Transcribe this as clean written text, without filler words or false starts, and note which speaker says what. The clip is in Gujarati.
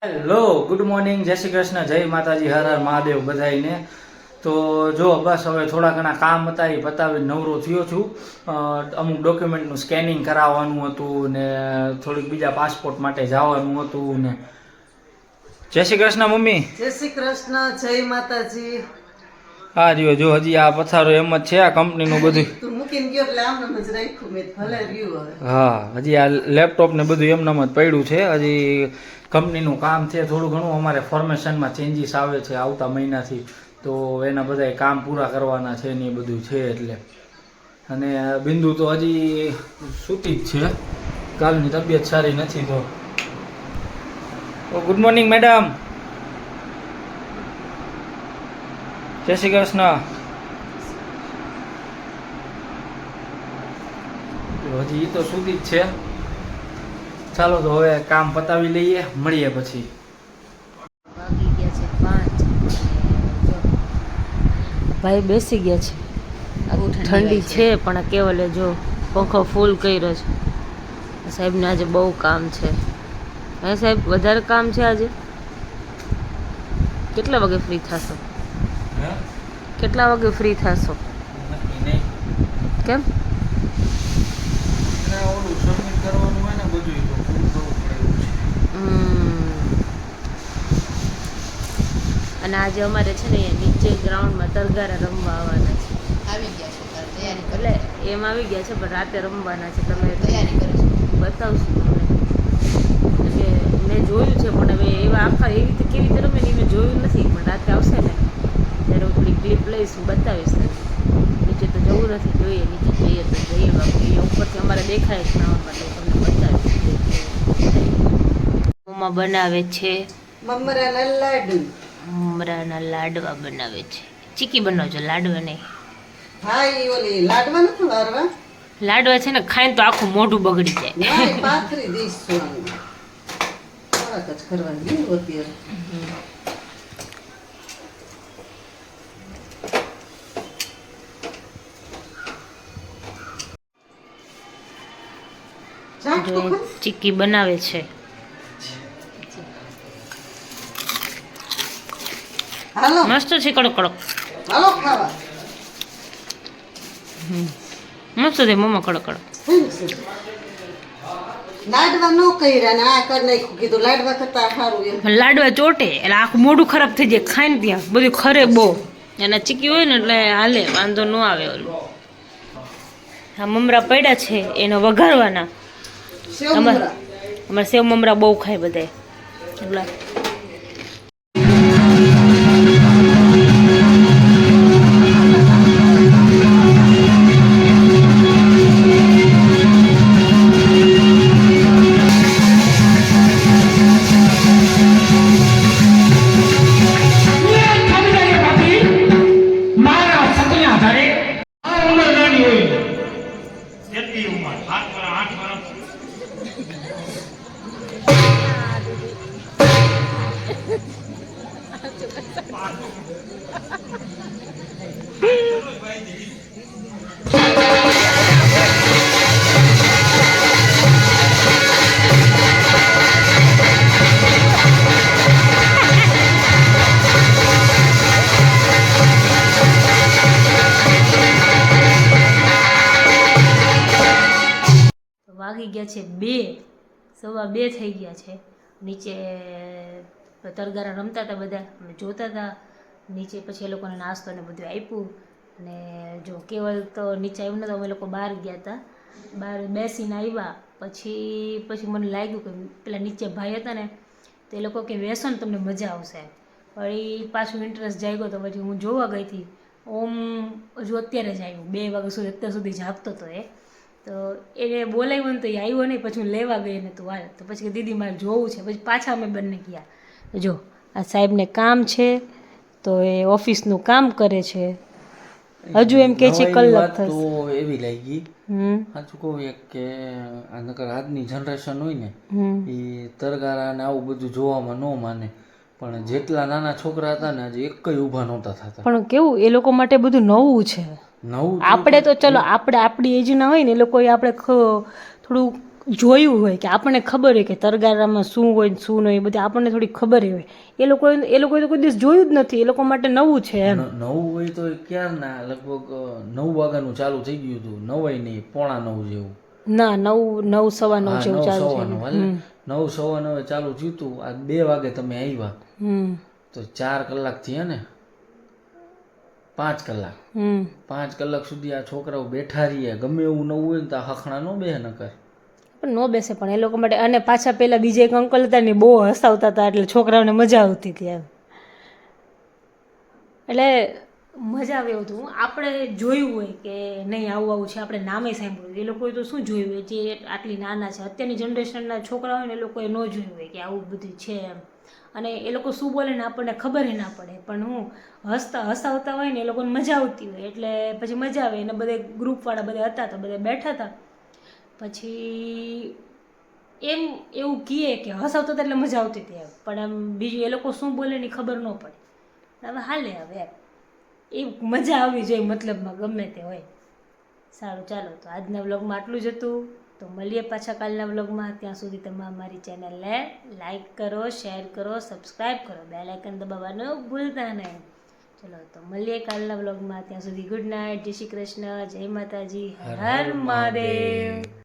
Speaker 1: હેલો ગુડ મોર્નિંગ, જય શ્રી કૃષ્ણ, જય માતાજી, હર હર મહાદેવ બધાઈને. તો જો બસ હવે થોડા ઘણા કામ હતા એ પતાવી નવરો થયો છું. અમુક ડોક્યુમેન્ટનું સ્કેનિંગ કરાવવાનું હતું ને થોડીક બીજા પાસપોર્ટ માટે જવાનું હતું ને. જય શ્રી કૃષ્ણ મમ્મી.
Speaker 2: જય શ્રી કૃષ્ણ, જય માતાજી.
Speaker 1: હા રહ્યો જો હજી આ પથારો એમ જ છે આ કંપનીનું બધું.
Speaker 2: તું મૂકીને ગયો એટલે આમ જ રાખ્યું મેં, ભલે રહ્યું હવે.
Speaker 1: હા હજી આ લેપટોપ ને બધું એમનામ જ પડ્યું છે. હજી કંપનીનું કામ છે થોડું ઘણું, અમારે ફોર્મેશનમાં ચેન્જીસ આવે છે આવતા મહિનાથી, તો એના બધા કામ પૂરા કરવાના છે ને એ બધું છે એટલે. અને બિંદુ તો હજી સૂતી જ છે, કાલની તબિયત સારી નથી. તો ગુડ મોર્નિંગ મેડમ. જય શ્રી કૃષ્ણ. હજી એ તો સુધી જ છે. ચાલો તો હવે કામ પતાવી લઈએ, મળીએ પછી.
Speaker 3: વાગી ગયા છે 5. ભાઈ બેસી ગયા છે. ઠંડી છે પણ કેવલે જો પંખો ફૂલ કર્યો છે. સાહેબને આજે બહુ કામ છે. હે સાહેબ, વધારે કામ છે આજે? કેટલા વાગે ફ્રી થશો? કેટલા વાગે ફ્રી થશો? કેમ? અને આજે અમારે છે ને નીચે ગ્રાઉન્ડમાં તરગારા રમવા આવવાના છે.
Speaker 4: આવી ગયા છે
Speaker 3: એટલે એમ આવી ગયા છે પણ રાતે રમવાના છે. તમે તૈયારી કરો છો? બતાવશું તમને. એટલે મેં જોયું છે પણ હવે એવા આખા એવી રીતે કેવી રીતે રમે ને મેં જોયું નથી, પણ રાતે આવશે ને ત્યારે હું થોડી ક્લિપ લઈશ, હું બતાવીશ. નીચે તો જવું નથી, જોઈએ નીચે જઈએ તો જઈએ, બાકી એ ઉપરથી અમારે દેખાય જ ના માટે હું તમને બતાવીશ. મમ્મા બનાવે છે
Speaker 2: મમરાના લાડુ.
Speaker 3: મમરાના લાડવા બનાવે છે. ચીકી બનાવજો, લાડવા નહીં.
Speaker 2: હા, ઈ ઓલી લાડવા નથી વારવા.
Speaker 3: લાડવા છે ને ખાઈને તો આખું મોઢું બગડી જાય.
Speaker 2: ના, ઈ પાથરી દઈશું. થોડાક જ કરવા દીધું અત્યારે. ચાખ તો ખરી.
Speaker 3: ચીકી બનાવે છે.
Speaker 2: હાલો
Speaker 3: મસ્ત છે, કડક કડક.
Speaker 2: હાલો ખાવા.
Speaker 3: મસ્ત છે મમ્મા, કડક કડક.
Speaker 2: લાડવા નો કર્યા ને આ કરી નાખ્યું, કીધું લાડવા કરતા સારું એમ.
Speaker 3: લાડવા ચોટે એટલે આખું મોઢું ખરાબ થઈ જાય ખાઈને, ત્યાં બધું ખરે બહુ. એના ચીકી હોય ને એટલે હાલે, વાંધો ન આવે. ઓલું આ મમરા પડ્યા છે એને વઘારવાના.
Speaker 2: સેવ મમરા.
Speaker 3: અમારે સેવ મમરા બહુ ખાય બધાય એટલે. વાગી ગયા છે 2, 2:15 થઈ ગયા છે. નીચે તરગારા રમતા હતા બધા, અમે જોતા હતા નીચે. પછી એ લોકોને નાસ્તો ને બધું આપ્યું. અને જો કેવલ તો નીચે આવ્યું નતો, અમે લોકો બહાર ગયા હતા. બહાર બેસીને આવ્યા પછી મને લાગ્યું કે પેલા નીચે ભાઈ હતા ને તો એ લોકો કે બેસો ને તમને મજા આવશે. વળી પાછું ઇન્ટરેસ્ટ જાગ્યો તો પછી હું જોવા ગઈ હતી. ઓમ હજુ અત્યારે જ આવ્યું, 2 વાગ્યા સુધી, અત્યાર સુધી જાગતો હતો એ. તો એને બોલાવ્યો ને તો એ આવ્યો નહીં. પછી હું લેવા ગઈ ને તું હાલ, તો પછી કે દીદી મારે જોવું છે. પછી પાછા અમે બંને ગયા. જો આ સાહેબને કામ છે તો એ ઓફિસનું કામ કરે છે. હજુ એમ કે છે કલાક થશે.
Speaker 1: તો એવી લાગી, સાચું કહું એક કે આ નકર આજની જનરેશન હોય ને એ તરગારા ને આવું બધું જોવામાં ન માને, પણ જેટલા નાના છોકરા હતા ને આજે એક ઊભા નહોતા થતા.
Speaker 3: પણ કેવું એ લોકો માટે બધું નવું છે.
Speaker 1: નવું
Speaker 3: આપણે તો ચલો આપણે આપણી એજના હોય ને એ લોકો આપણે થોડું જોયું હોય કે આપણને ખબર હોય કે તરગારામાં શું હોય ને શું નહીં, બધી આપણને થોડી ખબર હોય. એ લોકોએ તો કોઈ દિવસ જોયું જ નથી, એ લોકો માટે નવું છે એમ.
Speaker 1: નવું હોય તો ક્યારના લગભગ 9 વાગ્યાનું ચાલુ થઈ ગયું હતું, 9 નહીં 8:45 જેવું.
Speaker 3: ના 9, 9:15 જેવું ચાલુ છે.
Speaker 1: 9, 9:15 ચાલુ થયું હતું. આ 2 વાગે તમે આવ્યા તો 4 કલાક થયા ને, 5 કલાક. 5 કલાક સુધી આ છોકરાઓ બેઠા રહ્યા. ગમે એવું નવું હોય ને તો હખણા ન બેહે નકર.
Speaker 3: પણ ન બેસે, પણ એ લોકો માટે. અને પાછા પેલા બીજા એક અંકલ હતા ને બહુ હસાવતા હતા, એટલે છોકરાઓને મજા આવતી હતી એમ. એટલે મજા આવે એવું હતું. આપણે જોયું હોય કે નહીં આવું આવું છે, આપણે નામે સાંભળ્યું, એ લોકોએ તો શું જોયું હોય જે આટલી નાના છે. અત્યારની જનરેશનના છોકરા હોય ને એ લોકોએ ન જોયું હોય કે આવું બધું છે એમ. અને એ લોકો શું બોલે ને આપણને ખબર ના પડે, પણ હસાવતા હોય ને એ લોકોને મજા આવતી હોય, એટલે પછી મજા આવે. એને બધે ગ્રુપવાળા બધા હતા તો બધા બેઠા હતા. પછી એવું કહે કે હસાવતા હતા એટલે મજા આવતી હતી એમ, પણ એમ બીજું એ લોકો શું બોલે ને ખબર ન પડે. હવે હાલે હવે એમ એ મજા આવવી જોઈએ, મતલબમાં ગમે તે હોય. સારું, ચાલો તો આજના વ્લોગમાં આટલું જ હતું. તો મળીએ પાછા કાલના વ્લોગમાં. ત્યાં સુધી તમે અમારી ચેનલને લાઈક કરો, શેર કરો, સબસ્ક્રાઈબ કરો, બેલ આઇકન દબાવવાનું ભૂલતા નહીં. ચલો તો મળીએ કાલના વ્લોગમાં. ત્યાં સુધી ગુડ નાઇટ, જય શ્રી કૃષ્ણ, જય માતાજી, હર હર મહાદેવ.